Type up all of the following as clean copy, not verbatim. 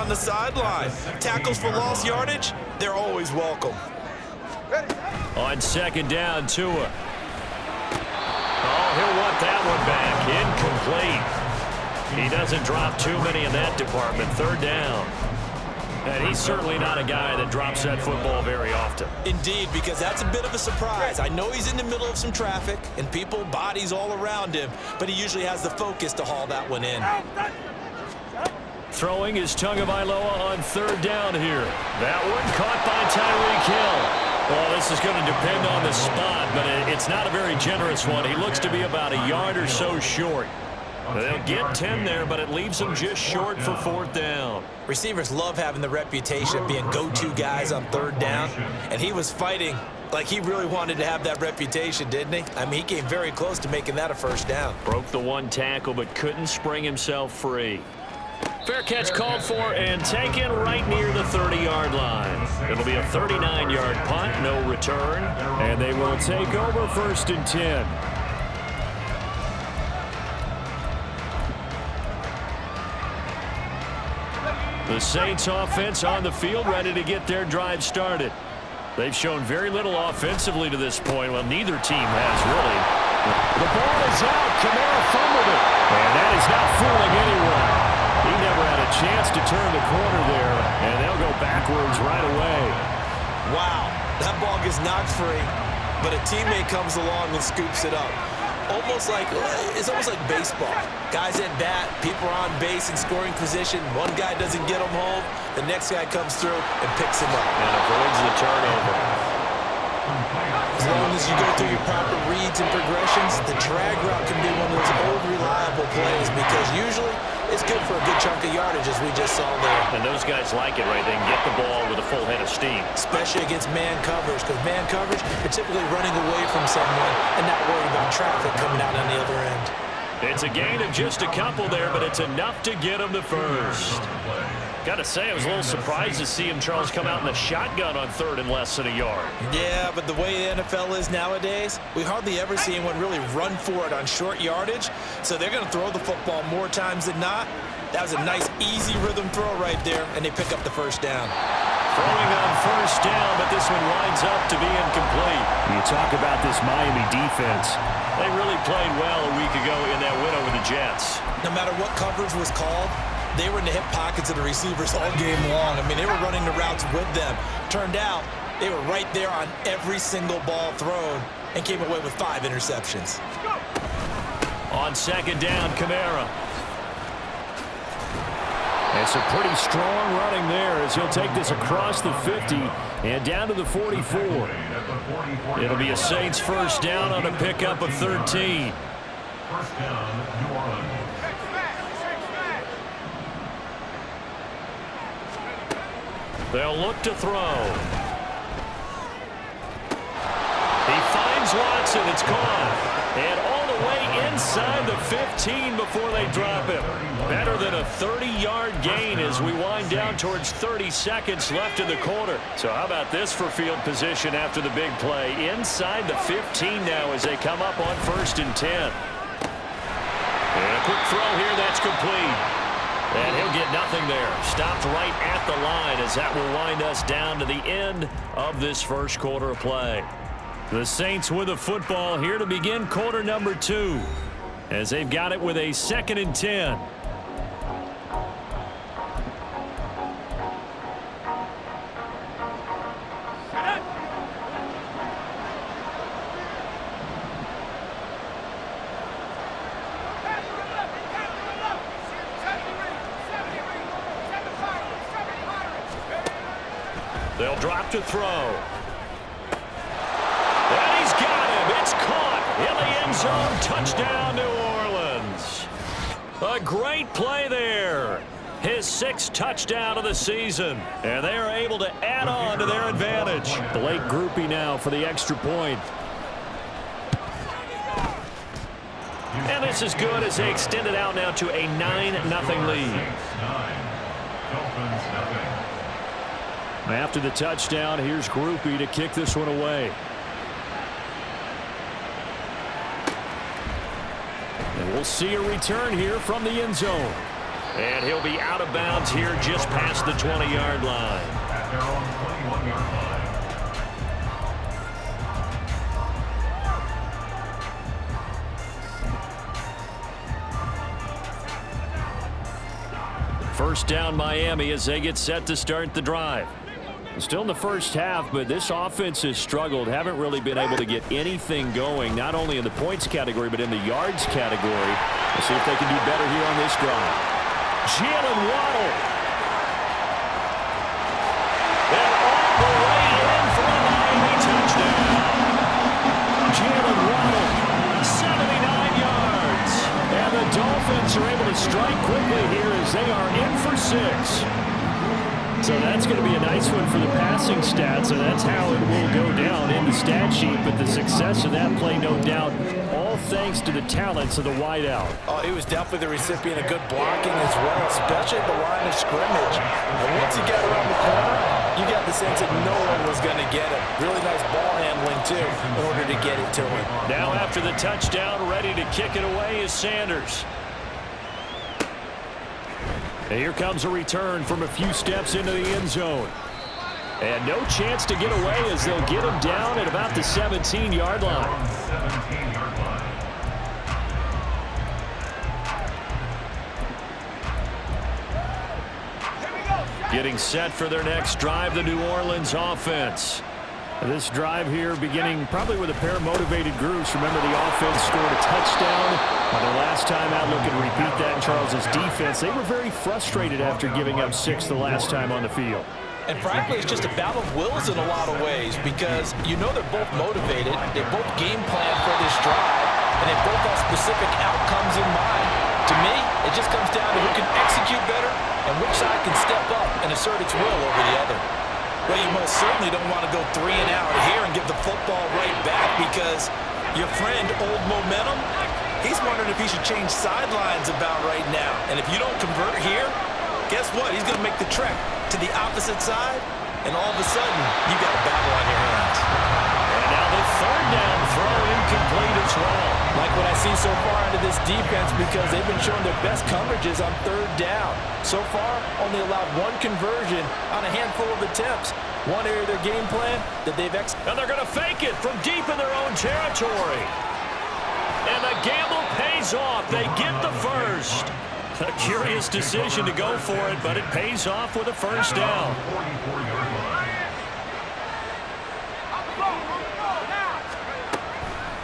on the sideline. Tackles for lost yardage, they're always welcome. On second down, Tua. Oh, he'll want that one back. Incomplete. He doesn't drop too many in that department. Third down. And he's certainly not a guy that drops that football very often. Indeed, because that's a bit of a surprise. I know he's in the middle of some traffic and people, bodies all around him, but he usually has the focus to haul that one in. Throwing is Tagovailoa on third down here. That one caught by Tyreek Hill. Well, this is going to depend on the spot, but it's not a very generous one. He looks to be about a yard or so short. They'll get 10 there, but it leaves them just short for fourth down. Receivers love having the reputation of being go-to guys on third down, and he was fighting like he really wanted to have that reputation, didn't he? I mean, he came very close to making that a first down. Broke the one tackle, but couldn't spring himself free. Fair catch called for and taken right near the 30-yard line. It'll be a 39-yard punt, no return, and they will take over first and 10. The Saints offense on the field, ready to get their drive started. They've shown very little offensively to this point. Well, neither team has really. The ball is out. Kamara fumbled it. And that is not fooling anyone. He never had a chance to turn the corner there, and they'll go backwards right away. Wow, that ball gets knocked free, but a teammate comes along and scoops it up. It's almost like baseball. Guys at bat, people are on base in scoring position. One guy doesn't get him home. The next guy comes through and picks him up. And avoids the turnover. As long as you go through your proper reads and progressions, the drag route can be one of those old reliable plays because usually it's good for a good chunk of yardage, as we just saw there. And those guys like it, right? They can get the ball with a full head of steam. Especially against man coverage, because man coverage, you're typically running away from someone and not worrying about traffic coming out on the other end. It's a gain of just a couple there, but it's enough to get them to first. Got to say, I was a little surprised to see him, Charles, come out in the shotgun on third and less than a yard. Yeah, but the way the NFL is nowadays, we hardly ever see anyone really run for it on short yardage. So they're going to throw the football more times than not. That was a nice, easy rhythm throw right there, and they pick up the first down. Throwing on first down, but this one winds up to be incomplete. You talk about this Miami defense. They really played well a week ago in that win over the Jets. No matter what coverage was called, they were in the hip pockets of the receivers all game long. I mean, they were running the routes with them. Turned out, they were right there on every single ball thrown and came away with 5 interceptions. On second down, Kamara. And some pretty strong running there as he'll take this across the 50 and down to the 44. It'll be a Saints first down on a pickup of 13. First down, New Orleans. They'll look to throw. He finds Watson. It's caught. And all the way inside the 15 before they drop him. Better than a 30-yard gain as we wind down towards 30 seconds left in the quarter. So how about this for field position after the big play? Inside the 15 now as they come up on first and 10. And a quick throw here. That's complete. And he'll get nothing there. Stopped right at the line as that will wind us down to the end of this first quarter of play. The Saints with the football here to begin quarter number 2 as they've got it with a 2nd and 10. They'll drop to throw. And he's got him. It's caught in the end zone. Touchdown, New Orleans. A great play there. His 6th touchdown of the season. And they are able to add on to their advantage. Blake Groupie now for the extra point. And this is good as they extend it out now to a 9-0 lead. After the touchdown, here's Groupie to kick this one away. And we'll see a return here from the end zone. And he'll be out of bounds here just past the 20-yard line. At their own 21-yard line. First down Miami as they get set to start the drive. Still in the first half, but this offense has struggled. Haven't really been able to get anything going, not only in the points category, but in the yards category. Let's see if they can do better here on this drive. Jalen Waddle. And all the way in for a Miami touchdown. Jalen Waddle, 79 yards. And the Dolphins are able to strike quickly here as they are in for 6. So that's going to be a nice one for the passing stats, and that's how it will go down in the stat sheet. But the success of that play, no doubt, all thanks to the talents of the wideout. Oh, he was definitely the recipient of good blocking as well, especially at the line of scrimmage. And once he got around the corner, you got the sense that no one was going to get him. Really nice ball handling, too, in order to get it to him. Now after the touchdown, ready to kick it away is Sanders. And here comes a return from a few steps into the end zone. And no chance to get away as they'll get him down at about the 17-yard line. 17-yard line. Getting set for their next drive, the New Orleans offense. This drive here beginning probably with a pair of motivated groups. Remember, the offense scored a touchdown on their last time out. Looking to repeat that in Charles's defense. They were very frustrated after giving up 6 the last time on the field. And frankly, it's just a battle of wills in a lot of ways because you know they're both motivated. They both game plan for this drive, and they both have specific outcomes in mind. To me, it just comes down to who can execute better and which side can step up and assert its will over the other. Well, you most certainly don't want to go 3 and out here and give the football right back because your friend, Old Momentum, he's wondering if he should change sidelines about right now. And if you don't convert here, guess what? He's going to make the trek to the opposite side, and all of a sudden, you got a battle on your hands. And now the third down throw incomplete as well. Like what I see so far out of this defense because they've been showing their best coverages on third down. So far, only allowed 1 conversion on a handful of attempts. One area of their game plan that they've executed. And they're going to fake it from deep in their own territory. And the gamble pays off. They get the first. A curious decision to go for it, but it pays off with a first down. 44-yard line.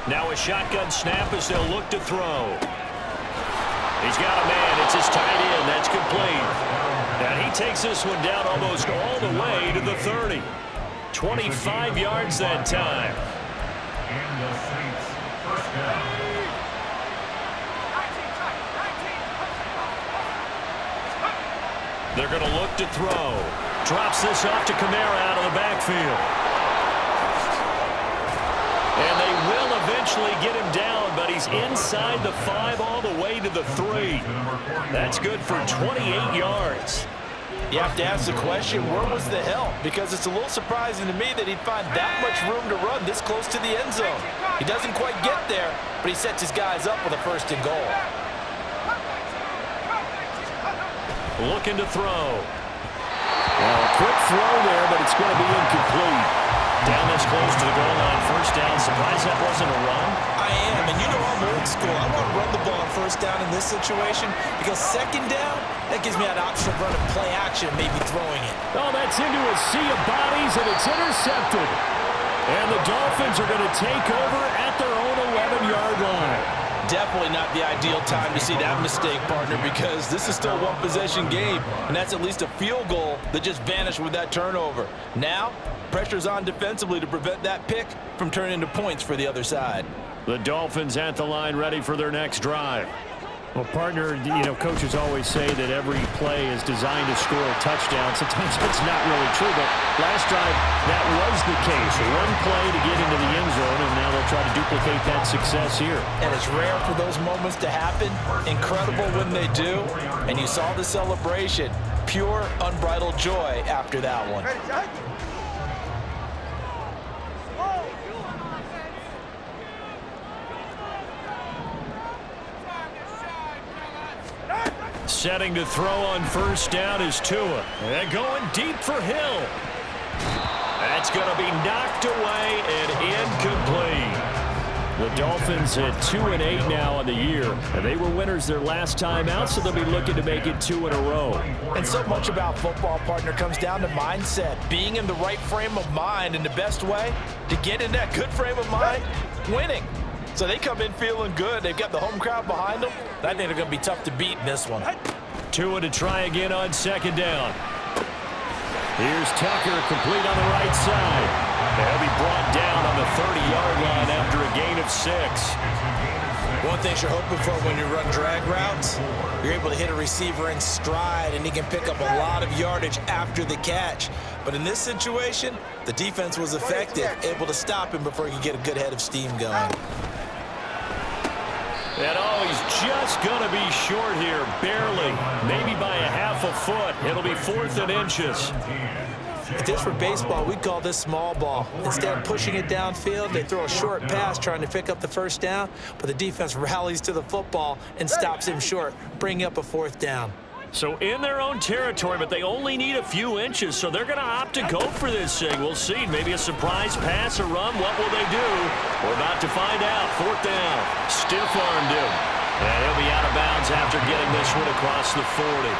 Now a shotgun snap as they'll look to throw. He's got a man. It's his tight end. That's complete. And he takes this one down almost all the way to the 30. 25 yards that time. And the Saints, first down. They're going to look to throw. Drops this off to Kamara out of the backfield. And they will eventually get him down, but he's inside the 5 all the way to the 3. That's good for 28 yards. You have to ask the question, where was the help? Because it's a little surprising to me that he'd find that much room to run this close to the end zone. He doesn't quite get there, but he sets his guys up with a 1st and goal. Looking to throw. Well, a quick throw there, but it's going to be incomplete. Down this close to the goal line, first down. Surprised that wasn't a run? I am, and you know I'm old school. I want to run the ball on first down in this situation because second down, that gives me an option of running play action, maybe throwing it. Oh, that's into a sea of bodies, and it's intercepted. And the Dolphins are going to take over at their own 11-yard line. Definitely not the ideal time to see that mistake, partner, because this is still a one-possession game, and that's at least a field goal that just vanished with that turnover. Now, pressure's on defensively to prevent that pick from turning into points for the other side. The Dolphins at the line ready for their next drive. Well, partner, you know, coaches always say that every play is designed to score a touchdown. Sometimes that's not really true, but last drive, that was the case. One play to get into the end zone, and now they'll try to duplicate that success here. And it's rare for those moments to happen. Incredible when they do. And you saw the celebration. Pure, unbridled joy after that one. Setting to throw on first down is Tua. And going deep for Hill. That's going to be knocked away and incomplete. The Dolphins at 2-8 now on the year. And they were winners their last time out, so they'll be looking to make it 2 in a row. And so much about football, partner, comes down to mindset. Being in the right frame of mind, and the best way to get in that good frame of mind, winning. So they come in feeling good. They've got the home crowd behind them. I think they're going to be tough to beat in this one. Tua to try again on second down. Here's Tucker, complete on the right side. They'll be brought down on the 30-yard line after a gain of 6. One thing you're hoping for when you run drag routes, you're able to hit a receiver in stride, and he can pick up a lot of yardage after the catch. But in this situation, the defense was effective, able to stop him before he could get a good head of steam going. And oh, he's just going to be short here, barely, maybe by a half a foot. It'll be 4th and inches. If this were baseball, we'd call this small ball. Instead of pushing it downfield, they throw a short pass trying to pick up the first down, but the defense rallies to the football and stops him short, bringing up a 4th down. So in their own territory, but they only need a few inches, so they're going to opt to go for this thing. We'll see. Maybe a surprise pass or run. What will they do? We're about to find out. 4th down. Stiff-armed him. And he'll be out of bounds after getting this one across the 40.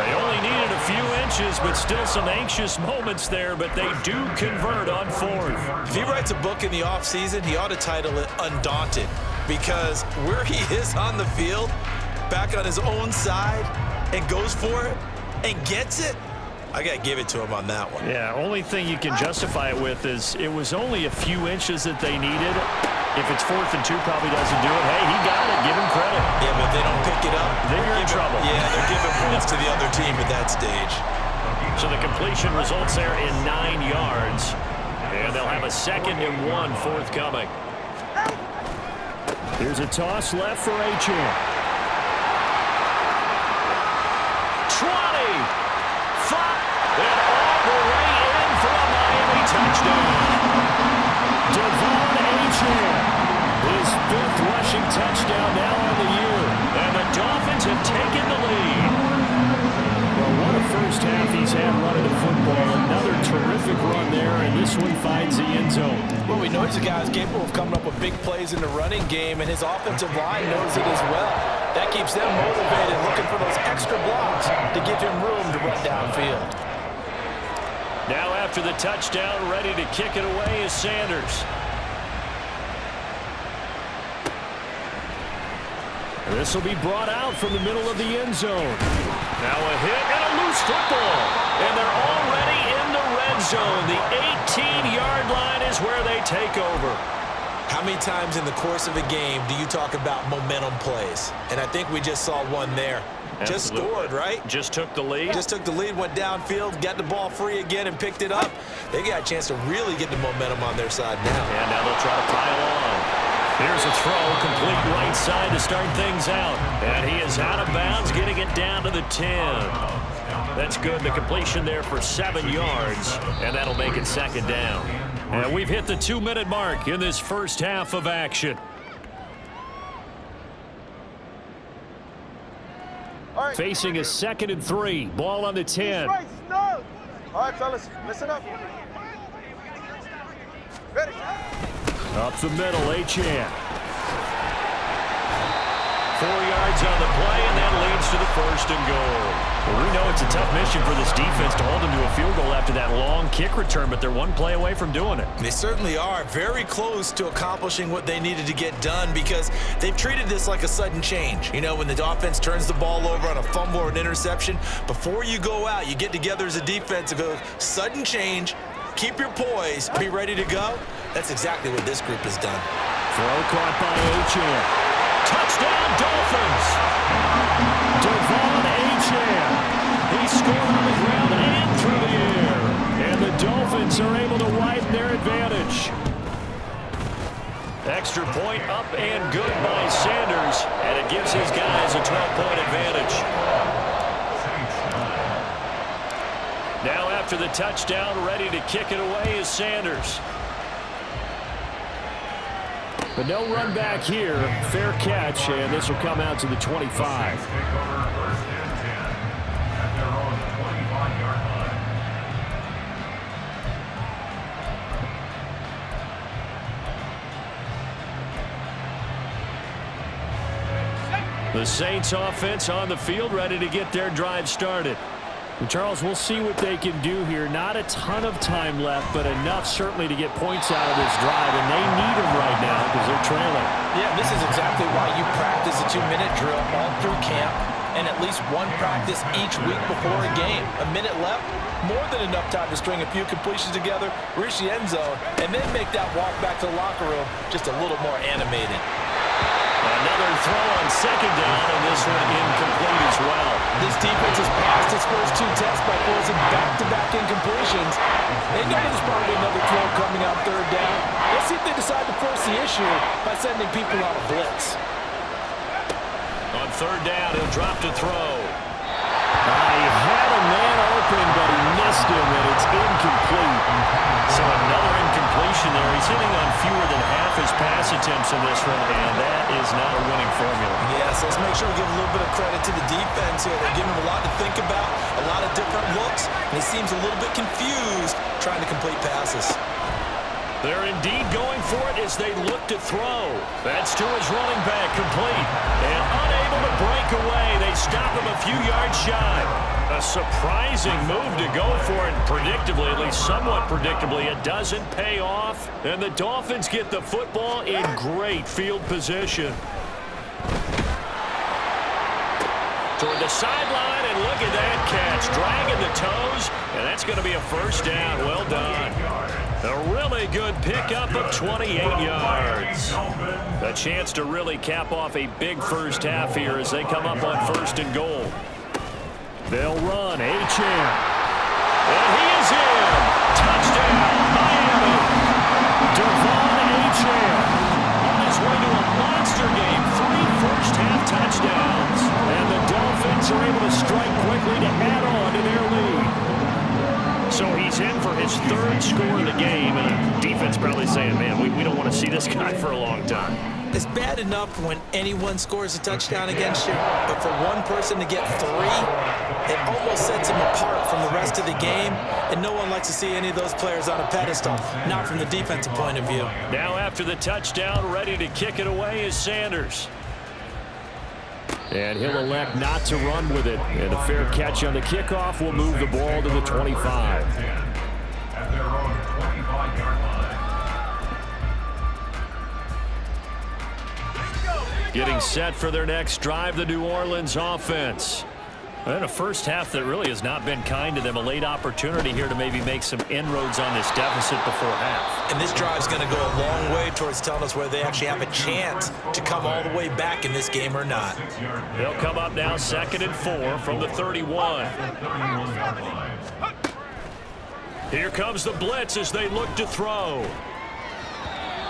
They only needed a few inches, but still some anxious moments there, but they do convert on 4th. If he writes a book in the offseason, he ought to title it Undaunted, because where he is on the field, back on his own side, and goes for it and gets it, I got to give it to him on that one. Yeah, only thing you can justify it with is it was only a few inches that they needed. If it's 4th and 2, probably doesn't do it. Hey, he got it. Give him credit. Yeah, but if they don't pick it up, they're in trouble. Yeah, they're giving points to the other team at that stage. So the completion results there in 9 yards. And they'll have a 2nd and 1 forthcoming. Here's a toss left for Achane. 20, 5, and all the way in for a Miami touchdown. Devon Achane, his 5th rushing touchdown now on the year, and the Dolphins have taken the lead. Well, what a first half he's had running the football. Another terrific run there, and this one finds the end zone. Well, we know he's a guy who's capable of coming up with big plays in the running game, and his offensive line knows it as well. That keeps them motivated, looking for those extra blocks to give him room to run downfield. Now after the touchdown, ready to kick it away is Sanders. This will be brought out from the middle of the end zone. Now a hit and a loose football. And they're already in the red zone. The 18-yard line is where they take over. How many times in the course of a game do you talk about momentum plays? And I think we just saw one there. Absolutely. Just scored, right? Just took the lead. Just took the lead, went downfield, got the ball free again, and picked it up. They got a chance to really get the momentum on their side now. And now they'll try to pile on. Here's a throw, complete right side to start things out. And he is out of bounds, getting it down to the 10. That's good. The completion there for 7 yards, and that'll make it 2nd down. And we've hit the 2-minute mark in this first half of action. Right. Facing a 2nd and 3. Ball on the 10. Right, no. All right, fellas, listen up. Ready? Up the middle, Achane. 4 yards on the play, and that leads to the 1st and goal. Well, we know it's a tough mission for this defense to hold them to a field goal after that long kick return, but they're one play away from doing it. They certainly are very close to accomplishing what they needed to get done, because they've treated this like a sudden change. You know, when the offense turns the ball over on a fumble or an interception, before you go out, you get together as a defense and go, sudden change, keep your poise, be ready to go. That's exactly what this group has done. Throw caught by Achane. Touchdown, Dolphins! Devon Achane. He scored on the ground and through the air. And the Dolphins are able to widen their advantage. Extra point up and good by Sanders. And it gives his guys a 12-point advantage. Now after the touchdown, ready to kick it away is Sanders. But no run back here. Fair catch, and this will come out to the 25. The Saints offense on the field, ready to get their drive started. And Charles, we'll see what they can do here. Not a ton of time left, but enough certainly to get points out of this drive, and they need them right now because they're trailing. Yeah, this is exactly why you practice a 2-minute drill all through camp and at least one practice each week before a game. A minute left, more than enough time to string a few completions together, reach the end zone, and then make that walk back to the locker room just a little more animated. Another throw on second down, and this one incomplete as well. This defense has passed its first 2 tests by forcing back-to-back incompletions. They know there's probably another throw coming on third down. Let's see if they decide to force the issue by sending people out of blitz. On third down, he'll drop to throw. He had a man open, but he missed him, and it's incomplete. So another incompletion there. He's hitting on fewer than half his pass attempts in this one, and that is not a winning formula. Yeah, so let's make sure we give a little bit of credit to the defense here. They're giving him a lot to think about, a lot of different looks, and he seems a little bit confused trying to complete passes. They're indeed going for it as they look to throw. That's to his running back, complete. And unable to break away. They stop him a few yards shy. A surprising move to go for it. Predictably, at least somewhat predictably, it doesn't pay off. And the Dolphins get the football in great field position. Toward the sideline, and look at that catch. Dragging the toes, and that's going to be a first down. Well done. A really good pickup of 28 yards. A chance to really cap off a big first half here as they come up on 1st and goal. They'll run. Achane. And he is in. Touchdown, Miami. Devon Achane on his way to a monster game. 3 first-half touchdowns. And the Dolphins are able to strike quickly to add on to their lead. So he's in for his 3rd score of the game, and the defense probably saying, man, we don't want to see this guy for a long time. It's bad enough when anyone scores a touchdown against you, but for one person to get 3, it almost sets him apart from the rest of the game, and no one likes to see any of those players on a pedestal, not from the defensive point of view. Now after the touchdown, ready to kick it away is Sanders. And he'll elect not to run with it. And a fair catch on the kickoff will move the ball to the 25. At their own 25-yard line. Getting set for their next drive, the New Orleans offense. And a first half that really has not been kind to them. A late opportunity here to maybe make some inroads on this deficit before half. And this drive's going to go a long way towards telling us whether they actually have a chance to come all the way back in this game or not. They'll come up now 2nd and 4 from the 31. Here comes the blitz as they look to throw.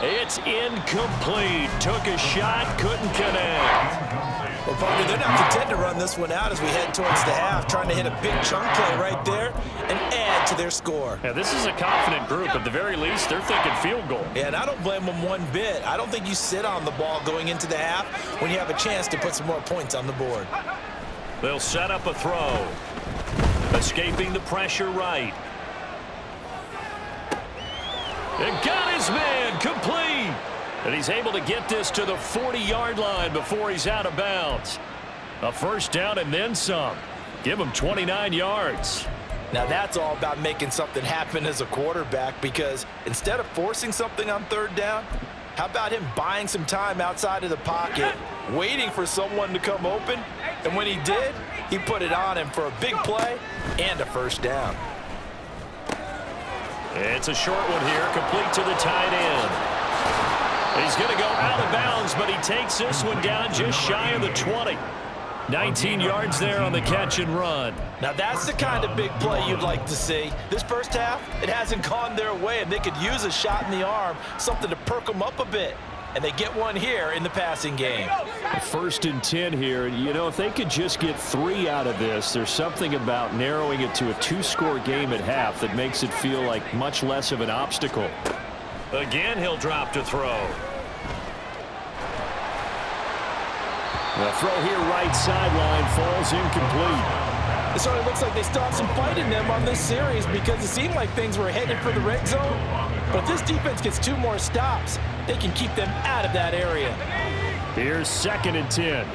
It's incomplete. Took a shot, couldn't connect. Well, partner, they're not content to run this one out as we head towards the half, trying to hit a big chunk play right there and add to their score. Yeah, this is a confident group. At the very least, they're thinking field goal. Yeah, and I don't blame them one bit. I don't think you sit on the ball going into the half when you have a chance to put some more points on the board. They'll set up a throw. Escaping the pressure right. And got his man, complete. And he's able to get this to the 40-yard line before he's out of bounds. A first down and then some. Give him 29 yards. Now that's all about making something happen as a quarterback, because instead of forcing something on 3rd down, how about him buying some time outside of the pocket, waiting for someone to come open, and when he did, he put it on him for a big play and a first down. It's a short one here, complete to the tight end. He's going to go out of bounds, but he takes this one down just shy of the 20. 19 yards there on the catch and run. Now that's the kind of big play you'd like to see. This first half, it hasn't gone their way, and they could use a shot in the arm, something to perk them up a bit. And they get one here in the passing game. 1st and 10 here. You know, if they could just get 3 out of this, there's something about narrowing it to a 2-score game at half that makes it feel like much less of an obstacle. Again, he'll drop to throw. The throw here right sideline falls incomplete. It sort of looks like they still have some fight in them on this series, because it seemed like things were headed for the red zone. But if this defense gets 2 more stops, they can keep them out of that area. Here's 2nd and 10.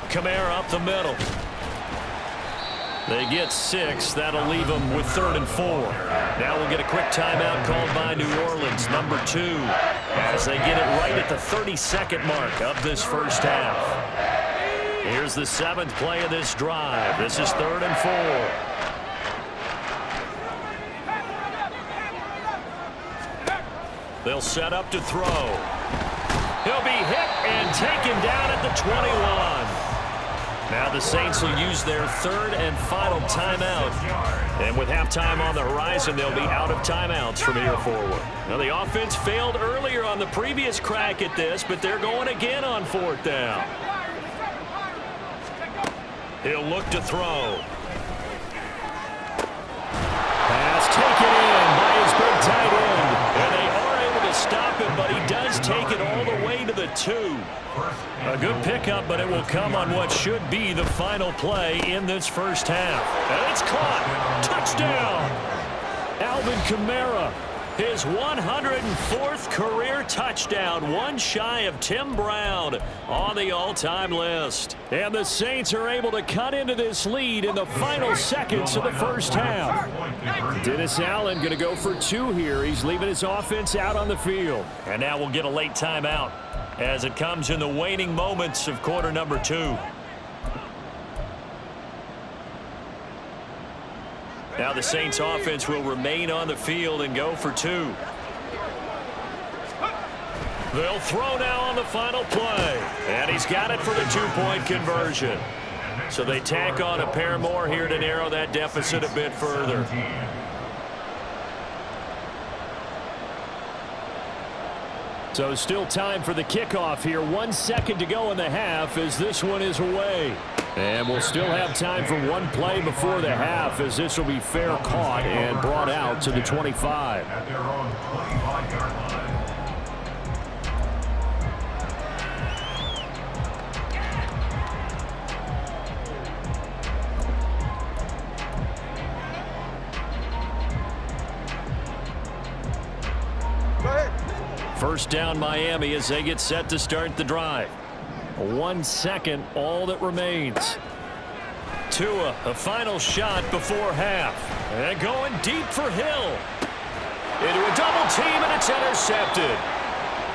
Kamara up the middle. They get 6. That'll leave them with 3rd and 4. Now we'll get a quick timeout called by New Orleans, number 2, as they get it right at the 32nd mark of this first half. Here's the 7th play of this drive. This is 3rd and 4. They'll set up to throw. He'll be hit and taken down at the 21. Now the Saints will use their 3rd and final timeout. And with halftime on the horizon, they'll be out of timeouts from here forward. Now the offense failed earlier on the previous crack at this, but they're going again on 4th down. He'll look to throw. Pass taken in by his big tight end. And they are able to stop him, but he does take it all the way to the 2. A good pickup, but it will come on what should be the final play in this first half. And it's caught. Touchdown. Alvin Kamara, his 104th career touchdown, one shy of Tim Brown on the all-time list. And the Saints are able to cut into this lead in the final seconds of the first half. Dennis Allen going to go for 2 here. He's leaving his offense out on the field. And now we'll get a late timeout as it comes in the waning moments of quarter number 2. Now the Saints offense will remain on the field and go for 2. They'll throw now on the final play. And he's got it for the 2-point conversion. So they tack on a pair more here to narrow that deficit a bit further. So still time for the kickoff here. 1 second to go in the half as this one is away. And we'll still have time for one play before the half as this will be fair caught and brought out to the 25. At their own 25-yard line. First down Miami as they get set to start the drive. 1 second, all that remains. Tua, a final shot before half. And going deep for Hill. Into a double team, and it's intercepted.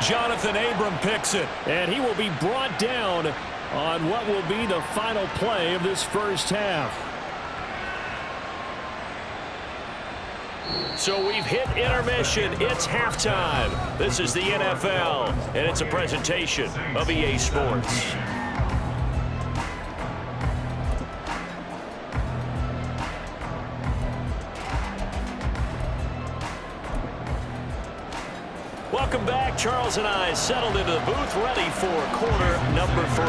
Jonathan Abram picks it, and he will be brought down on what will be the final play of this first half. So we've hit intermission. It's halftime. This is the NFL, and it's a presentation of EA Sports. Welcome back. Charles and I settled into the booth, ready for quarter number 3.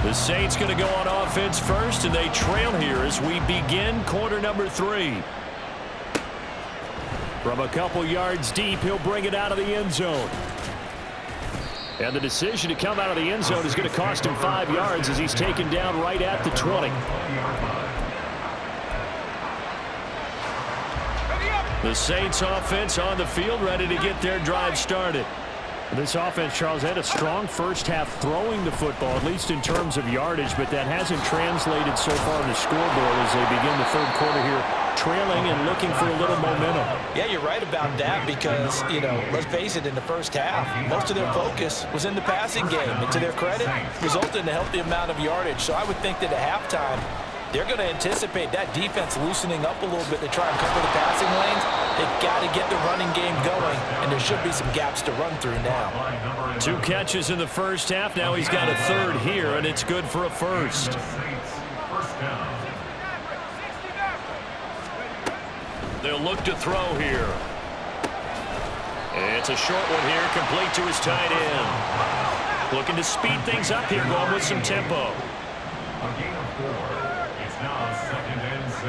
The Saints going to go on offense first, and they trail here as we begin quarter number 3. From a couple yards deep, he'll bring it out of the end zone. And the decision to come out of the end zone is going to cost him 5 yards as he's taken down right at the 20. The Saints offense on the field, ready to get their drive started. This offense, Charles, had a strong first half throwing the football, at least in terms of yardage, but that hasn't translated so far in the scoreboard as they begin the third quarter here, trailing and looking for a little momentum. Yeah, you're right about that because, let's face it, in the first half, most of their focus was in the passing game. And to their credit, resulted in a healthy amount of yardage. So I would think that at halftime, they're going to anticipate that defense loosening up a little bit to try and cover the passing lanes. They've got to get the running game going, and there should be some gaps to run through now. 2 catches in the first half. Now he's got a third here, and it's good for a first. They'll look to throw here. It's a short one here, complete to his tight end. Looking to speed things up here, going with some tempo. A gain of 4. It's now 2nd and 6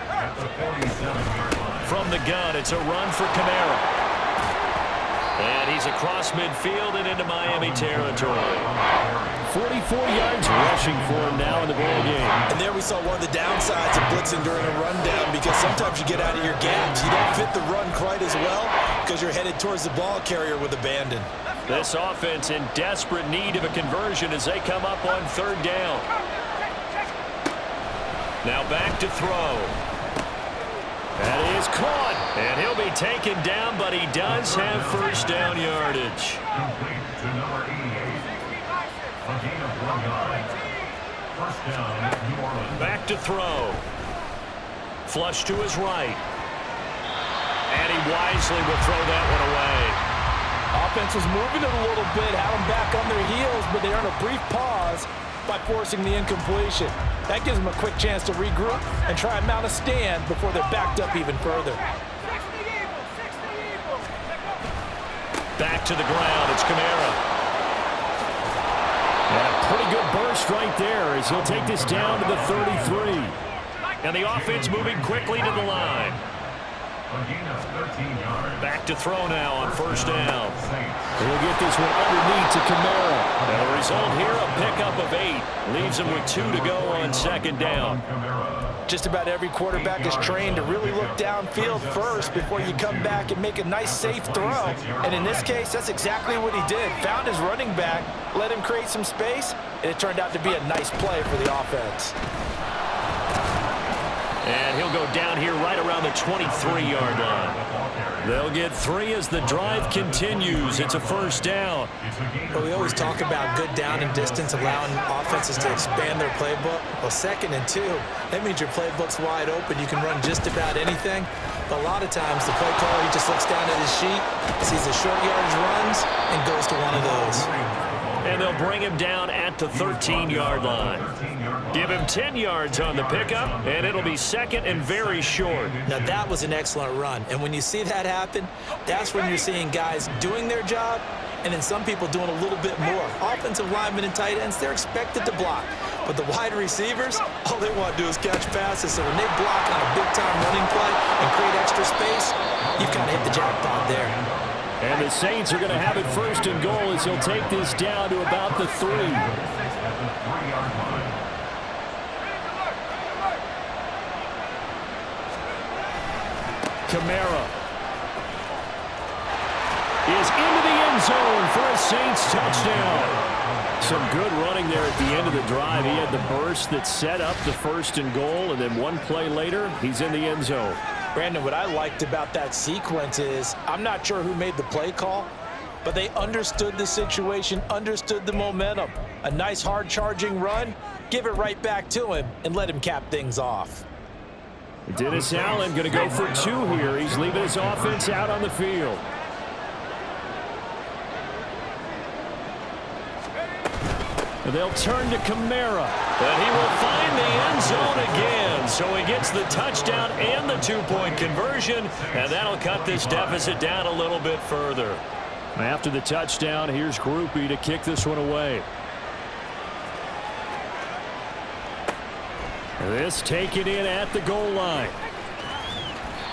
at the 47-yard line. From the gun, it's a run for Kamara. And he's across midfield and into Miami territory. 44 yards rushing for him now in the ball game. And there we saw one of the downsides of blitzing during a rundown, because sometimes you get out of your gaps. You don't fit the run quite as well because you're headed towards the ball carrier with abandon. This offense in desperate need of a conversion as they come up on 3rd down. Now back to throw. That is caught. And he'll be taken down, but he does have 1st down yardage. Complete to number 88. A gain of 1 yard. 1st down, New Orleans. Back to throw. Flush to his right. And he wisely will throw that one away. Offense was moving it a little bit, had them back on their heels, but they earned a brief pause by forcing the incompletion. That gives them a quick chance to regroup and try and mount a stand before they're backed up even further. Back to the ground. It's Kamara. And a pretty good burst right there as he'll take this down to the 33. And the offense moving quickly to the line. A gain of 13 yards. Back to throw now on 1st down. He'll get this one underneath to Kamara. And the result here, a pickup of 8. Leaves him with 2 to go on 2nd down. Just about every quarterback is trained to really look downfield first before you come back and make a nice, safe throw. And in this case, that's exactly what he did. Found his running back, let him create some space, and it turned out to be a nice play for the offense. And he'll go down here right around the 23-yard line. They'll get 3 as the drive continues. It's a 1st down. Well, we always talk about good down and distance, allowing offenses to expand their playbook. Well, 2nd and 2, that means your playbook's wide open. You can run just about anything. But a lot of times, the play caller, he just looks down at his sheet, sees the short yardage runs, and goes to one of those. And they'll bring him down at the 13-yard line. Give him 10 yards on the pickup, and it'll be 2nd and very short. Now, that was an excellent run. And when you see that happen, that's when you're seeing guys doing their job, and then some people doing a little bit more. Offensive linemen and tight ends, they're expected to block. But the wide receivers, all they want to do is catch passes. So when they block on a big-time running play and create extra space, you've kind of hit the jackpot there. And the Saints are going to have it 1st and goal as he'll take this down to about the 3. Kamara is into the end zone for a Saints touchdown. Some good running there at the end of the drive. He had the burst that set up the 1st and goal, and then one play later, he's in the end zone. Brandon, what I liked about that sequence is I'm not sure who made the play call, but they understood the situation, understood the momentum. A nice hard-charging run, give it right back to him, and let him cap things off. Dennis Allen going to go for 2 here. He's leaving his offense out on the field. And they'll turn to Kamara. And he will find the end zone again. So he gets the touchdown and the 2-point conversion, and that'll cut this deficit down a little bit further. After the touchdown, here's Groupie to kick this one away. This taken in at the goal line.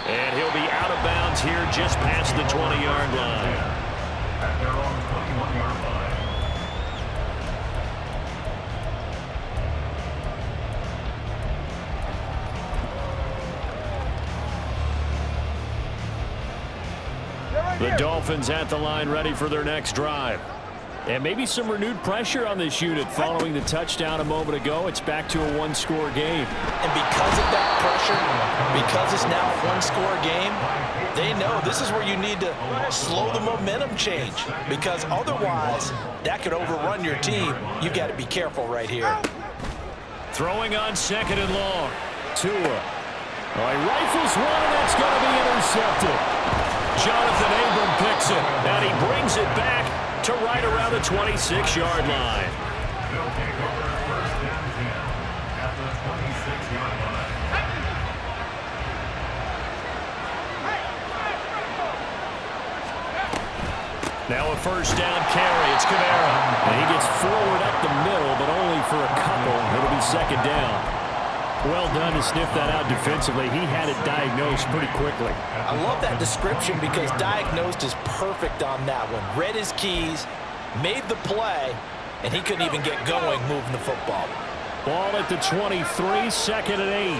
And he'll be out of bounds here just past the 20-yard line. At their own 21-yard line. The Dolphins at the line ready for their next drive. And maybe some renewed pressure on this unit following the touchdown a moment ago. It's back to a 1-score game. And because of that pressure, because it's now a 1-score game, they know this is where you need to slow the momentum change, because otherwise that could overrun your team. You've got to be careful right here. Throwing on 2nd and long. Tua. All right, rifles one, and that's going to be intercepted. Jonathan Abram picks it, and he brings it back to right around the 26-yard line. They'll take over 1st and 10 at the 26-yard line. Now a 1st down carry. It's Kamara. And he gets forward up the middle, but only for a couple. It'll be 2nd down. Well done to sniff that out defensively. He had it diagnosed pretty quickly. I love that description because diagnosed is perfect on that one. Read his keys, made the play, and he couldn't even get going moving the football. Ball at the 23, 2nd and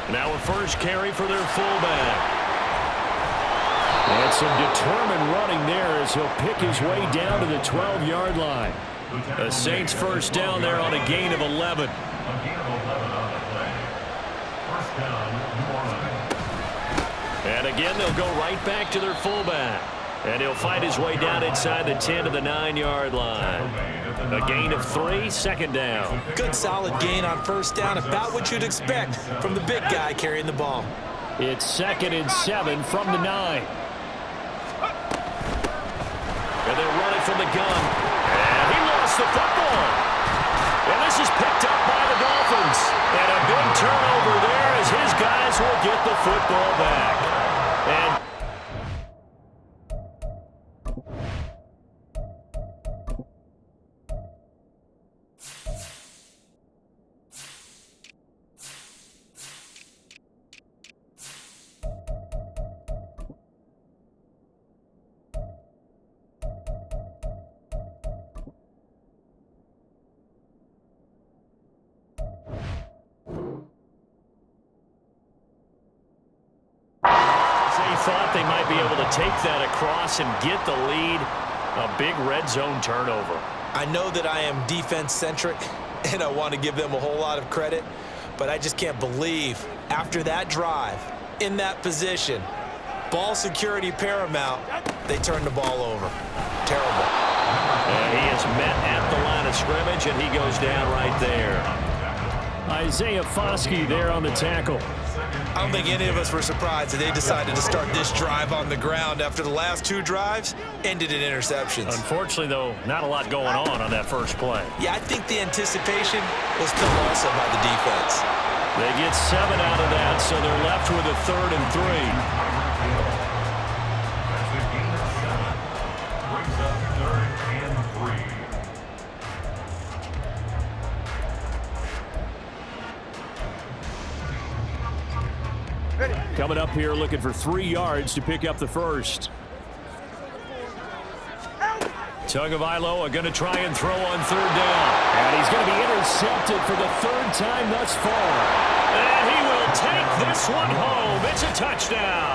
8. Now a 1st carry for their fullback. And some determined running there as he'll pick his way down to the 12-yard line. The Saints first down there on a gain of 11. A gain of 11 on the play. First down, New Orleans. And again, they'll go right back to their fullback. And he'll find his way down inside the 10 to the 9-yard line. A gain of 3, second down. Good solid gain on first down, about what you'd expect from the big guy carrying the ball. It's 2nd and 7 from the 9. And they'll run it from the gun. And he lost the football. And this is picked up by the Dolphins. And a big turnover there as his guys will get the football back. And thought they might be able to take that across and get the lead. A big red zone turnover. I know that I am defense-centric, and I want to give them a whole lot of credit, but I just can't believe after that drive, in that position, ball security paramount, they turned the ball over. Terrible. And he is met at the line of scrimmage, and he goes down right there. Isaiah Foskey there on the tackle. I don't think any of us were surprised that they decided to start this drive on the ground after the last 2 drives ended in interceptions. Unfortunately, though, not a lot going on that first play. Yeah, I think the anticipation was killed also by the defense. They get 7 out of that, so they're left with a 3rd and 3. That's a gain of 7. Brings up 3rd and 3. Coming up here looking for 3 yards to pick up the first. Tagovailoa going to try and throw on 3rd down. And he's going to be intercepted for the 3rd time thus far. And he will take this one home. It's a touchdown.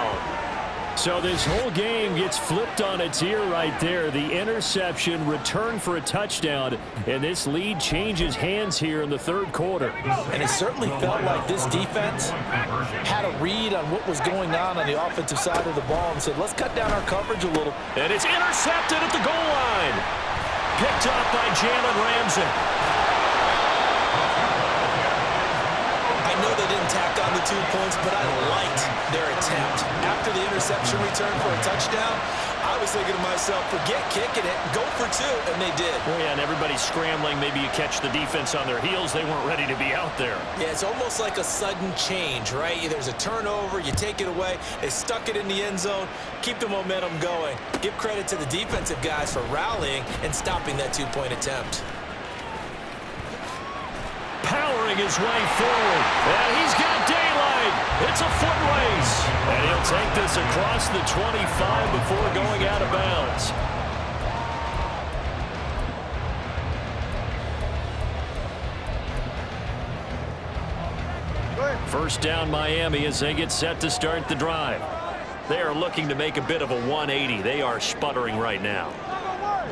So this whole game gets flipped on its ear right there. The interception, return for a touchdown, and this lead changes hands here in the 3rd quarter. And it certainly felt like this defense had a read on what was going on the offensive side of the ball and said, let's cut down our coverage a little. And it's intercepted at the goal line. Picked up by Jalen Ramsey. I know they didn't tack on the 2 points, but I liked their attempt. After the interception return for a touchdown, I was thinking to myself, forget kicking it, go for 2, and they did. Oh, yeah, and everybody's scrambling. Maybe you catch the defense on their heels. They weren't ready to be out there. Yeah, it's almost like a sudden change, right? There's a turnover, you take it away, they stuck it in the end zone, keep the momentum going. Give credit to the defensive guys for rallying and stopping that 2-point attempt. Powering his way forward. And he's got daylight. It's a foot race. And he'll take this across the 25 before going out of bounds. First down Miami as they get set to start the drive. They are looking to make a bit of a 180. They are sputtering right now.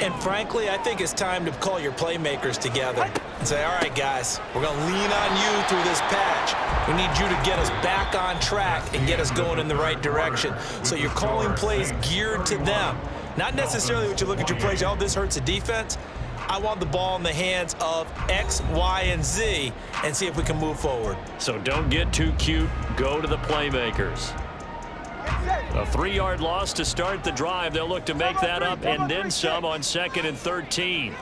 And frankly, I think it's time to call your playmakers together and say, all right, guys, we're going to lean on you through this patch. We need you to get us back on track and get us going in the right direction. So you're calling plays geared to them. Not necessarily what you look at your plays, oh, this hurts the defense. I want the ball in the hands of X, Y, and Z and see if we can move forward. So don't get too cute. Go to the playmakers. A 3-yard loss to start the drive. They'll look to make that up and then some on 2nd and 13.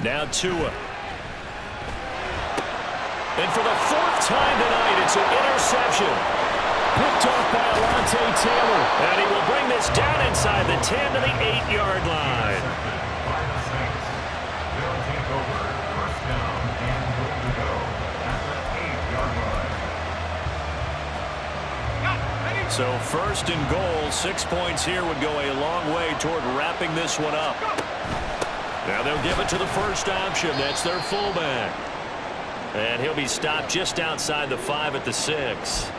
Now Tua. And for the 4th time tonight, it's an interception. Picked off by Alontae Taylor. And he will bring this down inside the 10 to the 8-yard line. They'll take over 1st down and good to go at the 8-yard line. So 1st and goal, 6 points here would go a long way toward wrapping this one up. Now they'll give it to the first option. That's their fullback. And he'll be stopped just outside the 5 at the 6.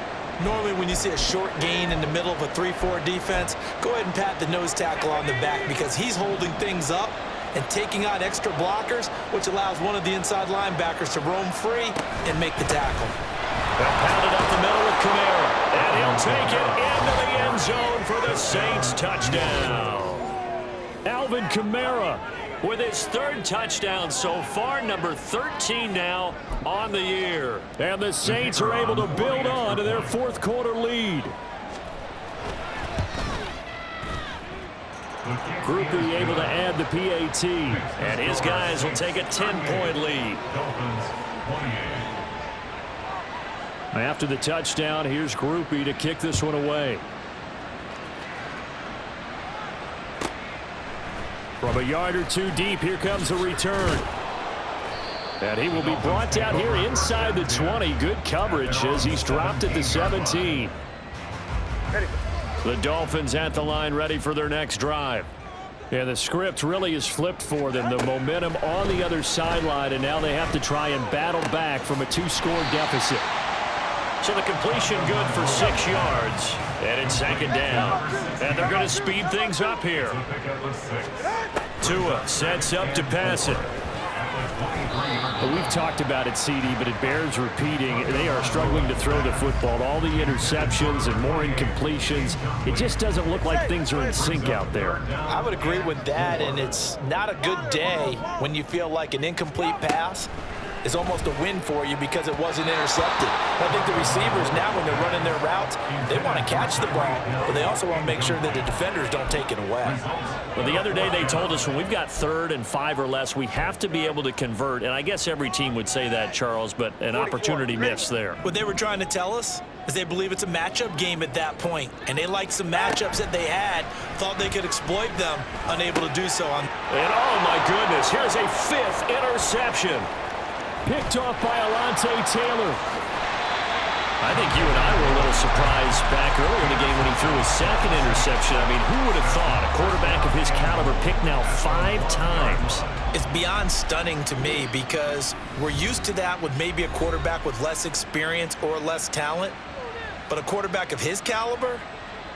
Normally when you see a short gain in the middle of a 3-4 defense, go ahead and pat the nose tackle on the back because he's holding things up and taking on extra blockers, which allows one of the inside linebackers to roam free and make the tackle. They'll pound it up the middle with Kamara, and he'll take it into the end zone for the Saints touchdown. Alvin Kamara With his third touchdown so far, number 13 now on the year. And the Saints are able to build on to their fourth quarter lead. Groupie able to add the PAT. And his guys will take a 10-point lead. After the touchdown, here's Groupie to kick this one away. From a yard or two deep, here comes a return. And he will be brought down here inside the 20. Good coverage as he's dropped at the 17. The Dolphins at the line ready for their next drive. And the script really is flipped for them. The momentum on the other sideline, and now they have to try and battle back from a 2-score deficit. So the completion good for 6 yards. And it's second down. And they're going to speed things up here. Tua sets up to pass it. We've talked about it, CD, but it bears repeating. They are struggling to throw the football. All the interceptions and more incompletions. It just doesn't look like things are in sync out there. I would agree with that, and it's not a good day when you feel like an incomplete pass is almost a win for you because it wasn't intercepted. I think the receivers now, when they're running their routes, they want to catch the ball, but they also want to make sure that the defenders don't take it away. Well, the other day they told us when we've got 3rd and 5 or less, we have to be able to convert. And I guess every team would say that, Charles, but an opportunity missed there. What they were trying to tell us is they believe it's a matchup game at that point, and they liked some matchups that they had, thought they could exploit them, unable to do so. And oh my goodness, here's a 5th interception. Picked off by Alontae Taylor. I think you and I were a little surprised back earlier in the game when he threw his 2nd interception. I mean, who would have thought a quarterback of his caliber picked now 5 times? It's beyond stunning to me because we're used to that with maybe a quarterback with less experience or less talent. But a quarterback of his caliber,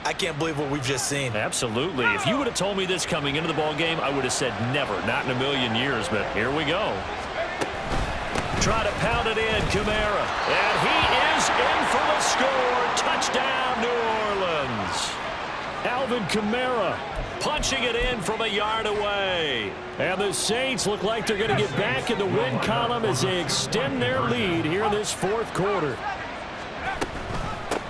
I can't believe what we've just seen. Absolutely. If you would have told me this coming into the ball game, I would have said never, not in a million years. But here we go. Try to pound it in, Kamara. And he is in for the score. Touchdown, New Orleans. Alvin Kamara punching it in from a yard away. And the Saints look like they're going to get back in the win column as they extend their lead here in this fourth quarter.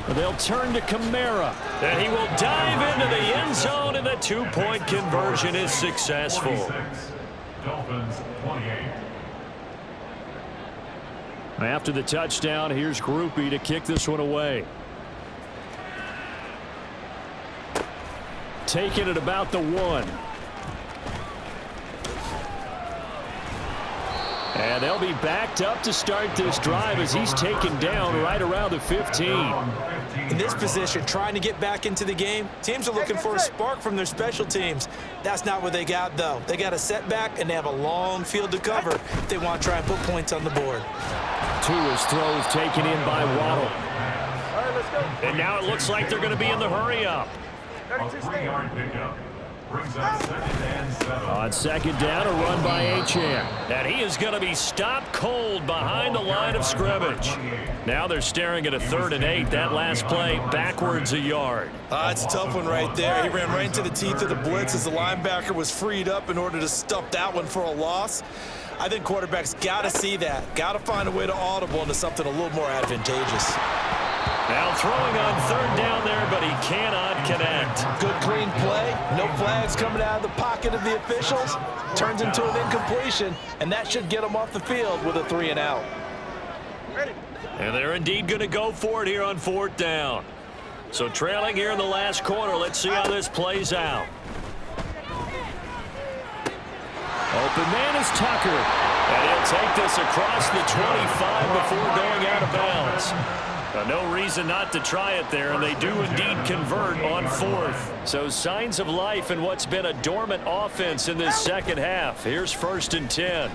They'll turn to Kamara. And he will dive into the end zone, and the 2-point conversion is successful. 46, Dolphins 28. After the touchdown, here's Groupie to kick this one away. Taking it about the 1. And they'll be backed up to start this drive as he's taken down right around the 15. In this position, trying to get back into the game, teams are looking for a spark from their special teams. That's not what they got, though. They got a setback, and they have a long field to cover if they want to try and put points on the board. Tua's throws taken in by Waddle. All right, let's go. And now it looks like they're going to be in the hurry-up. A 3-yard pickup brings up 2nd and 7. On 2nd down, a run by Achane. And he is going to be stopped cold behind the line of scrimmage. Now they're staring at a 3rd and 8. That last play backwards a yard. It's a tough one right there. He ran right into the teeth of the blitz as the linebacker was freed up in order to stuff that one for a loss. I think quarterbacks got to see that. Got to find a way to audible into something a little more advantageous. Now throwing on 3rd down there, but he cannot connect. Good clean play. No flags coming out of the pocket of the officials. Turns into an incompletion, and that should get them off the field with a 3 and out. And they're indeed going to go for it here on 4th down. So trailing here in the last quarter. Let's see how this plays out. Open man is Tucker. And he'll take this across the 25 before going out of bounds. No reason not to try it there, and they do indeed convert on 4th. So signs of life in what's been a dormant offense in this second half. Here's 1st and 10.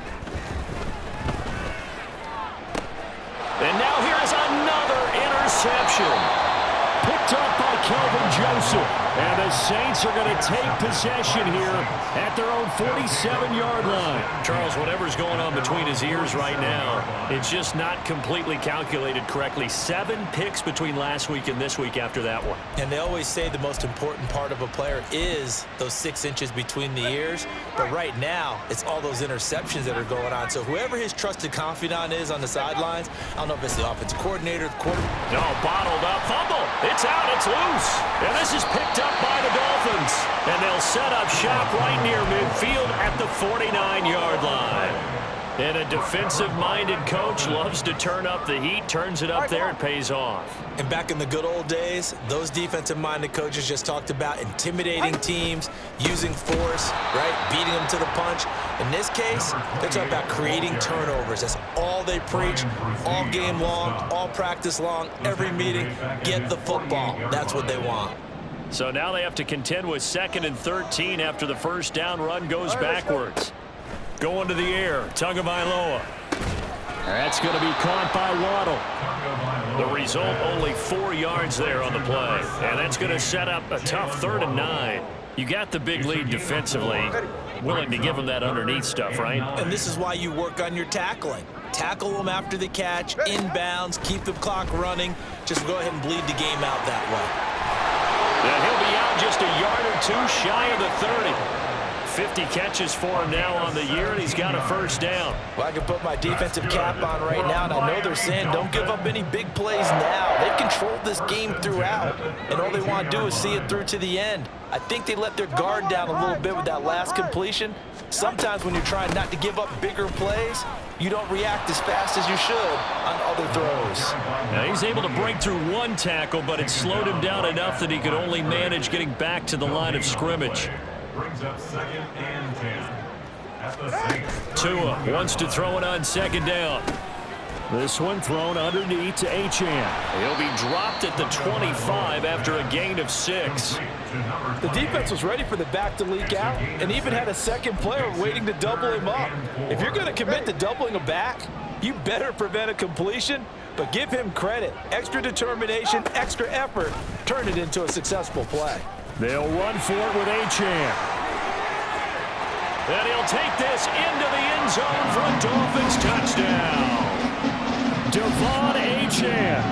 And now here's another interception. interception. Picked up by Kelvin Joseph. And the Saints are going to take possession here at their own 47-yard line. Charles, whatever's going on between his ears right now, it's just not completely calculated correctly. 7 picks between last week and this week after that one. And they always say the most important part of a player is those 6 inches between the ears. But right now, it's all those interceptions that are going on. So whoever his trusted confidant is on the sidelines, I don't know if it's the offensive coordinator, the quarterback. No, bottled up. Fumble. It's out. It's loose. And this is picked up by the Dolphins. And they'll set up shop right near midfield at the 49-yard line. And a defensive-minded coach loves to turn up the heat, turns it up there, it pays off. And back in the good old days, those defensive-minded coaches just talked about intimidating teams, using force, right, beating them to the punch. In this case, they're talking about creating turnovers. That's all they preach, all game long, all practice long, every meeting. Get the football. That's what they want. So now they have to contend with 2nd and 13 after the first down run goes backwards. Going to the air, Tagovailoa. That's going to be caught by Waddle. The result, only 4 yards there on the play. And that's going to set up a tough 3rd and 9. You got the big lead defensively. Willing to give them that underneath stuff, right? And this is why you work on your tackling. Tackle them after the catch, inbounds, keep the clock running. Just go ahead and bleed the game out that way. And he'll be out just a yard or 2 shy of the 30. 50 catches for him now on the year, and he's got a first down. Well, I can put my defensive cap on right now, and I know they're saying don't give up any big plays now. They've controlled this game throughout, and all they want to do is see it through to the end. I think they let their guard down a little bit with that last completion. Sometimes when you're trying not to give up bigger plays, you don't react as fast as you should on other throws. Now he's able to break through 1 tackle, but it slowed him down enough that he could only manage getting back to the line of scrimmage. Brings up 2nd and 10 at the Saints. Tua wants to throw it on 2nd down. This one thrown underneath to Achane. He'll be dropped at the 25 after a gain of 6. The defense was ready for the back to leak out and even had a second player waiting to double him up. If you're going to commit to doubling a back, you better prevent a completion, but give him credit. Extra determination, extra effort, turn it into a successful play. They'll run for it with Achane. And he'll take this into the end zone for a Dolphins touchdown. Devon Achane,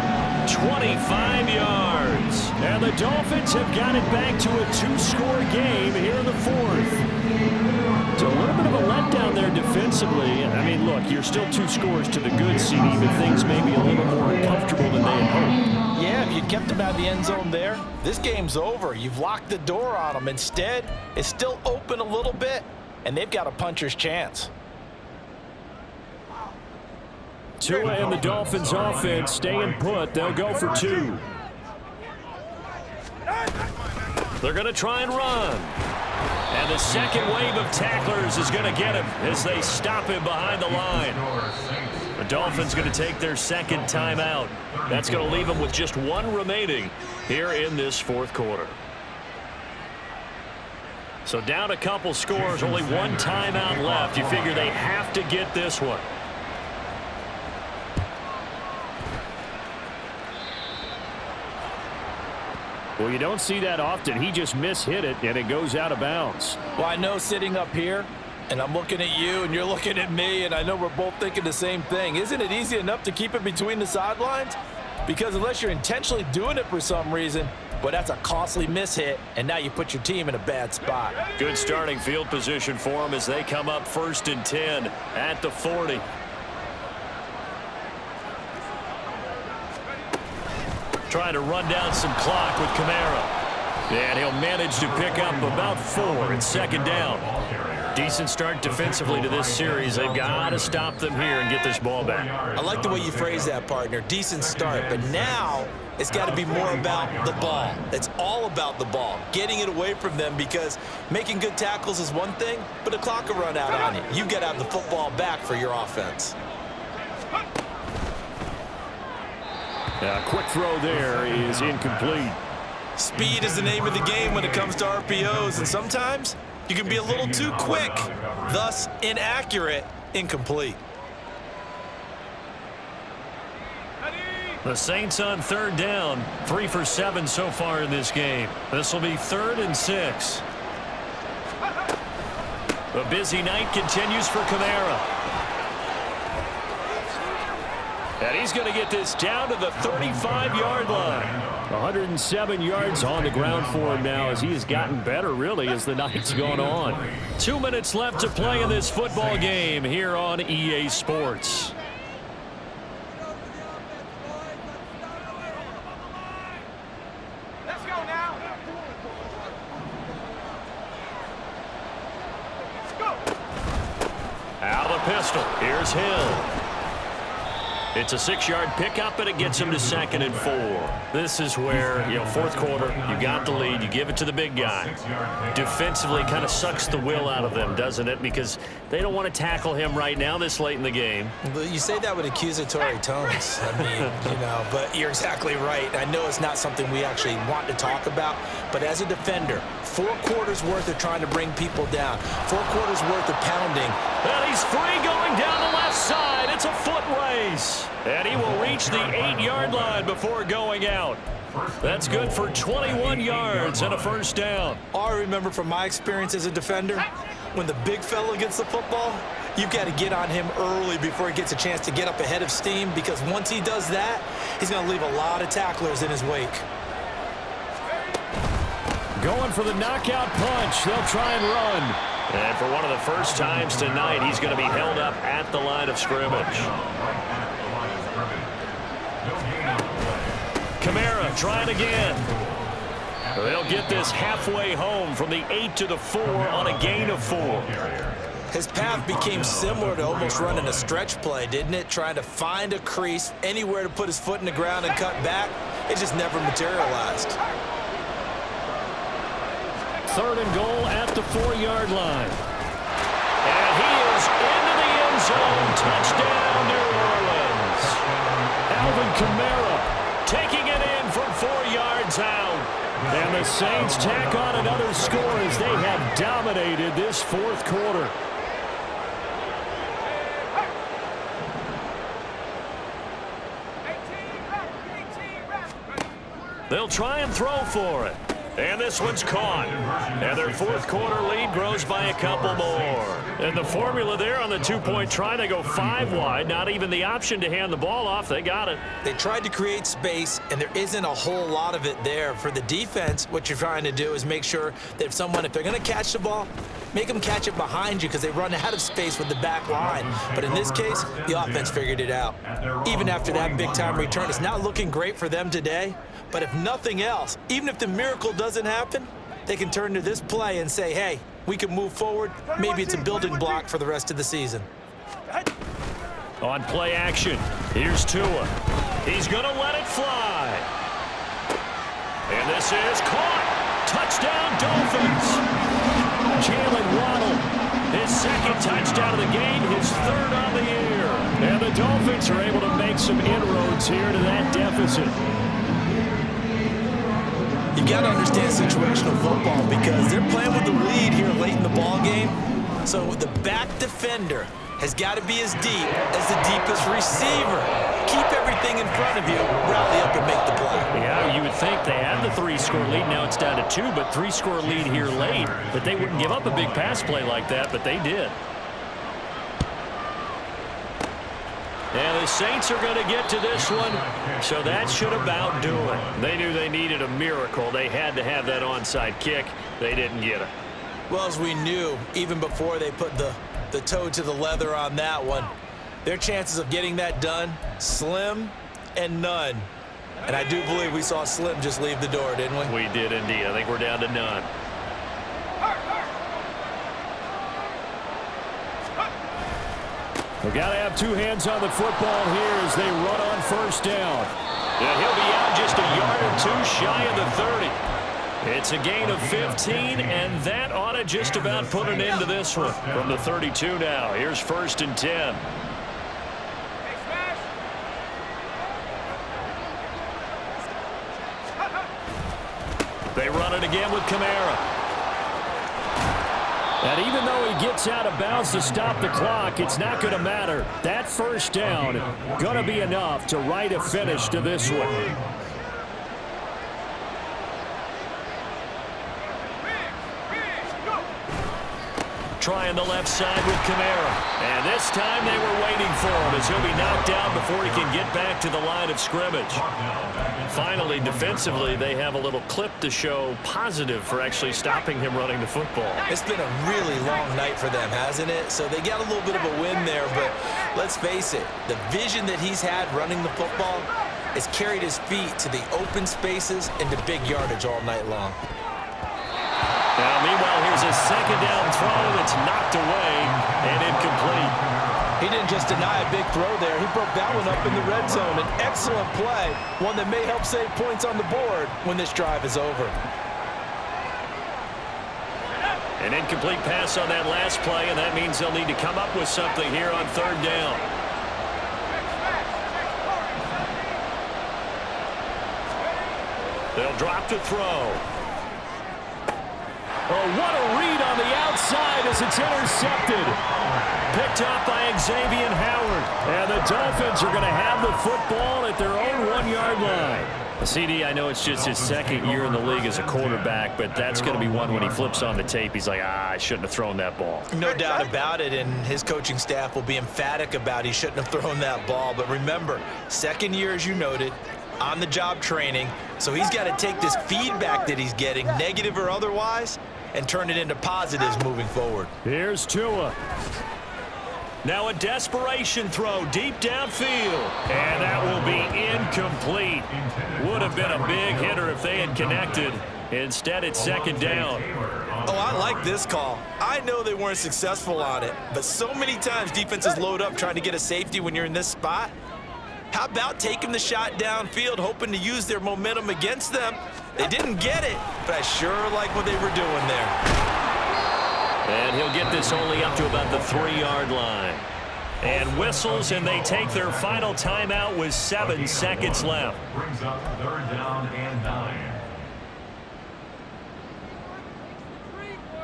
25 yards. And the Dolphins have got it back to a 2-score game here in the 4th. It's a little bit of a letdown there defensively. I mean, look, you're still 2 scores to the good, CD, but things may be a little more uncomfortable than they had hoped. Yeah, if you kept him out of the end zone there, this game's over. You've locked the door on them. Instead, it's still open a little bit, and they've got a puncher's chance. Tua and the Dolphins offense staying put. They'll go for 2. They're going to try and run. And the second wave of tacklers is going to get him as they stop him behind the line. The Dolphins going to take their 2nd timeout. That's going to leave them with just 1 remaining here in this 4th quarter. So down a couple scores, only 1 timeout left. You figure they have to get this one. Well, you don't see that often. He just mishit it, and it goes out of bounds. Well, I know sitting up here, and I'm looking at you, and you're looking at me, and I know we're both thinking the same thing. Isn't it easy enough to keep it between the sidelines? Because unless you're intentionally doing it for some reason, well, that's a costly mishit, and now you put your team in a bad spot. Good starting field position for them as they come up 1st and 10 at the 40. Trying to run down some clock with Kamara. And he'll manage to pick up about 4 at 2nd down. Decent start defensively to this series. They've got to stop them here and get this ball back. I like the way you phrase that, partner. Decent start, but now it's got to be more about the ball. It's all about the ball, getting it away from them, because making good tackles is one thing, but the clock will run out on you. You've got to have the football back for your offense. A quick throw there is incomplete. Speed is the name of the game when it comes to RPOs, and sometimes you can be a little too quick, thus inaccurate, incomplete. The Saints on third down, 3 for 7 so far in this game. This will be 3rd and 6. The busy night continues for Kamara. And he's going to get this down to the 35-yard line. 107 yards on the ground for him now as he has gotten better, really, as the night's gone on. 2 minutes left to play in this football game here on EA Sports. Let's go now. Let's go. Out of the pistol. Here's Hill. It's a 6-yard pickup, and it gets him to 2nd and 4. This is where, fourth quarter, you got the lead, you give it to the big guy. Defensively, kind of sucks the will out of them, doesn't it? Because they don't want to tackle him right now this late in the game. You say that with accusatory tones. I mean, but you're exactly right. I know it's not something we actually want to talk about, but as a defender, 4 quarters worth of trying to bring people down, 4 quarters worth of pounding. And he's free going down the left side. It's a foot race. And he will reach the 8-yard line before going out. That's good for 21 yards and a first down. All I remember from my experience as a defender, when the big fella gets the football, you've got to get on him early before he gets a chance to get up ahead of steam, because once he does that, he's going to leave a lot of tacklers in his wake. Going for the knockout punch. They'll try and run. And for one of the first times tonight, he's going to be held up at the line of scrimmage. Kamara trying again. They'll get this halfway home from the 8 to the 4 on a gain of 4. His path became similar to almost running a stretch play, didn't it? Trying to find a crease, anywhere to put his foot in the ground and cut back. It just never materialized. 3rd and goal at the 4-yard line. And he is into the end zone. Touchdown, New Orleans. Alvin Kamara taking it in from 4 yards out. And the Saints tack on another score as they have dominated this 4th quarter. They'll try and throw for it. And this one's caught. And their 4th quarter lead grows by a couple more. And the formula there on the 2-point try, to go 5 wide. Not even the option to hand the ball off. They got it. They tried to create space, and there isn't a whole lot of it there. For the defense, what you're trying to do is make sure that if they're going to catch the ball, make them catch it behind you, because they run out of space with the back line. But in this case, the offense figured it out. Even after that big-time return, it's not looking great for them today. But if nothing else, even if the miracle doesn't happen, they can turn to this play and say, hey, we can move forward. Maybe it's a building block for the rest of the season. On play action, here's Tua. He's going to let it fly. And this is caught. Touchdown, Dolphins. Jalen Waddle, his 2nd touchdown of the game, his 3rd on the year. And the Dolphins are able to make some inroads here to that deficit. You've got to understand situational football, because they're playing with the lead here late in the ball game. So the back defender has got to be as deep as the deepest receiver. Keep everything in front of you, rally up and make the play. Yeah, you would think they had the 3-score lead. Now it's down to 2, but 3-score lead here late. That they wouldn't give up a big pass play like that, but they did. And the Saints are going to get to this one, so that should about do it. They knew they needed a miracle. They had to have that onside kick. They didn't get it. Well, as we knew, even before they put the toe to the leather on that one, their chances of getting that done, slim and none. And I do believe we saw Slim just leave the door, didn't we? We did indeed. I think we're down to none. We've got to have 2 hands on the football here as they run on 1st down. Yeah, he'll be out just a yard or 2 shy of the 30. It's a gain of 15, and that ought to just about put an end to this one. From the 32 now, here's 1st and 10. They run it again with Kamara. And even though he gets out of bounds to stop the clock, it's not going to matter. That first down going to be enough to write a finish to this one. Trying the left side with Kamara. And this time they were waiting for him as he'll be knocked down before he can get back to the line of scrimmage. Finally, defensively, they have a little clip to show positive for actually stopping him running the football. It's been a really long night for them, hasn't it? So they got a little bit of a win there, but let's face it, the vision that he's had running the football has carried his feet to the open spaces and to big yardage all night long. Now, meanwhile, here's a second down throw that's knocked away and incomplete. He didn't just deny a big throw there. He broke that one up in the red zone. An excellent play, one that may help save points on the board when this drive is over. An incomplete pass on that last play, and that means they'll need to come up with something here on third down. They'll drop to throw. Oh, what a read on the outside as it's intercepted. Picked up by Xavier Howard. And the Dolphins are going to have the football at their own 1-yard line. CD, I know it's just his second year in the league as a quarterback, but that's going to be one when he flips on the tape. He's like, I shouldn't have thrown that ball. No doubt about it, and his coaching staff will be emphatic about he shouldn't have thrown that ball. But remember, second year, as you noted, on-the-job training, so he's got to take this feedback that he's getting, negative or otherwise, and turn it into positives moving forward. Here's Tua. Now a desperation throw deep downfield. And that will be incomplete. Would have been a big hitter if they had connected. Instead, it's second down. Oh, I like this call. I know they weren't successful on it, but so many times defenses load up trying to get a safety when you're in this spot. How about taking the shot downfield, hoping to use their momentum against them? They didn't get it, but I sure like what they were doing there. And he'll get this only up to about the 3-yard line. And whistles, and they take their final timeout with 7 seconds left. Brings up third down and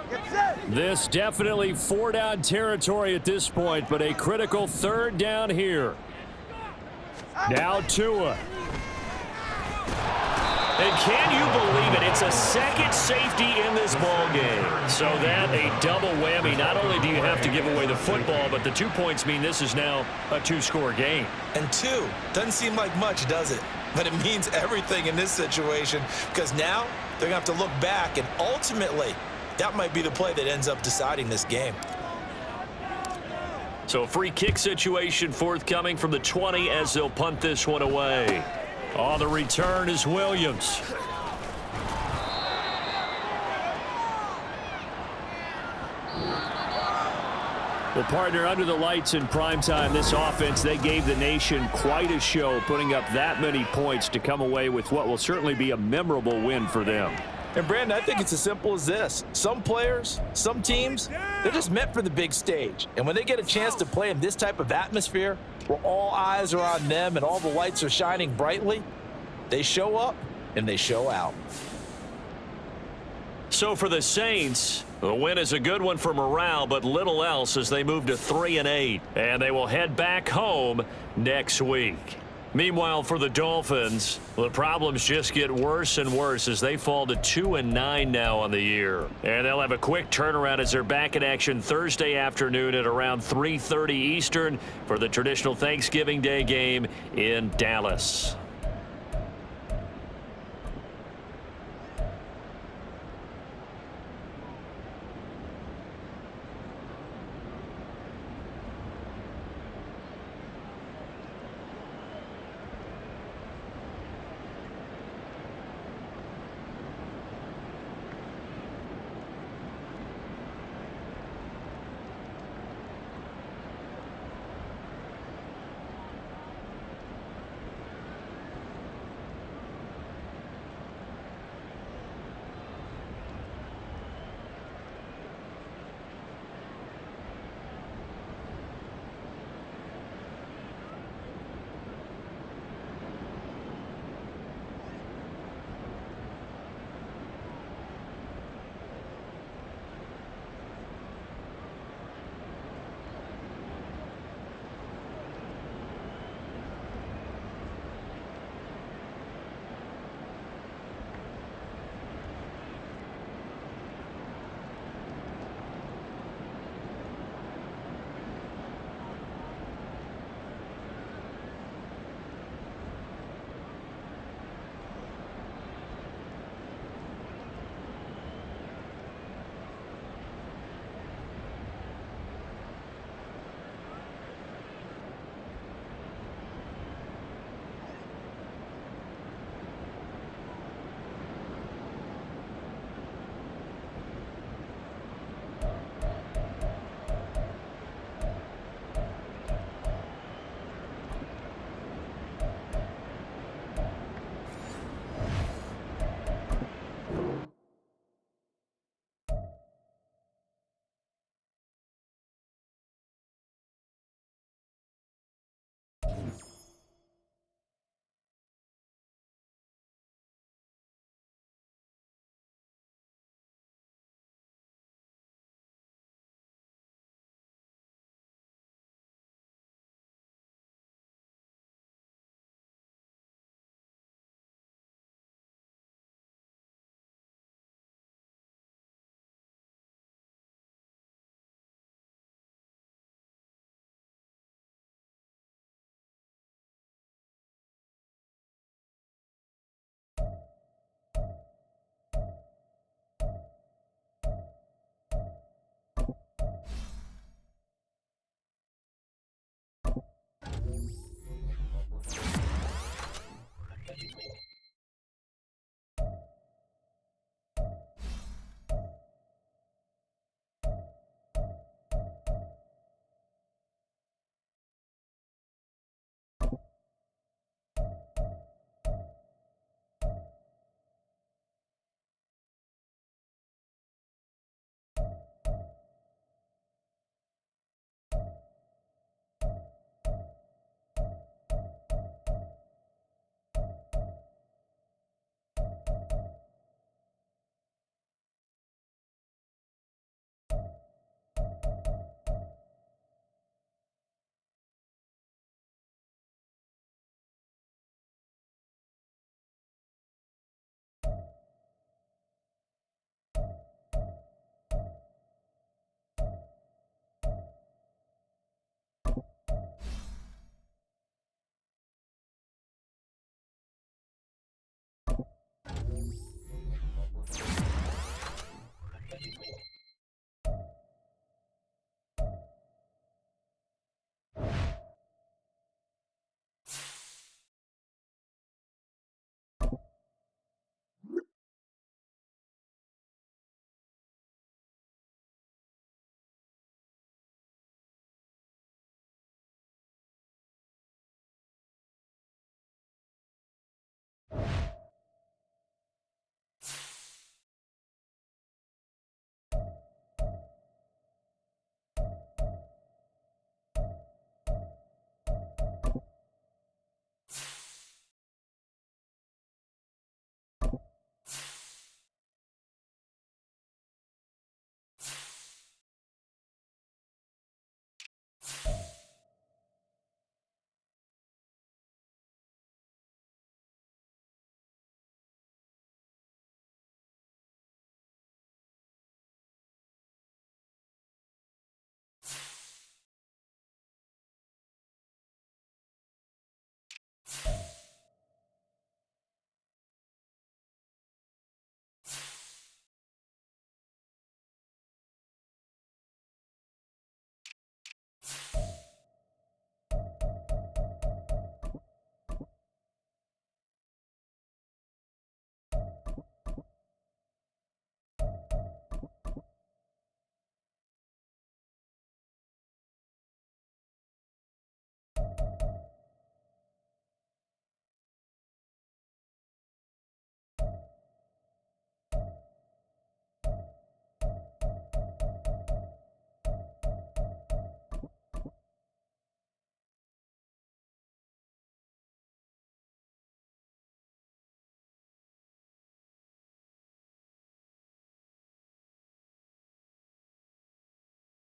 9. This definitely 4-down territory at this point, but a critical third down here. Now Tua. And can you believe it? It's a second safety in this ball game. So that a double whammy. Not only do you have to give away the football, but the 2 points mean this is now a 2-score game. And 2 doesn't seem like much, does it? But it means everything in this situation, because now they're going to have to look back, and ultimately that might be the play that ends up deciding this game. So a free kick situation forthcoming from the 20 as they'll punt this one away. On the return is Williams. Well, partner, under the lights in primetime, this offense, they gave the nation quite a show, putting up that many points to come away with what will certainly be a memorable win for them. And, Brandon, I think it's as simple as this. Some players, some teams, they're just meant for the big stage. And when they get a chance to play in this type of atmosphere, where all eyes are on them and all the lights are shining brightly, they show up and they show out. So for the Saints, the win is a good one for morale, but little else as they move to 3-8. And they will head back home next week. Meanwhile, for the Dolphins, the problems just get worse and worse as they fall to 2-9 now on the year. And they'll have a quick turnaround as they're back in action Thursday afternoon at around 3:30 Eastern for the traditional Thanksgiving Day game in Dallas.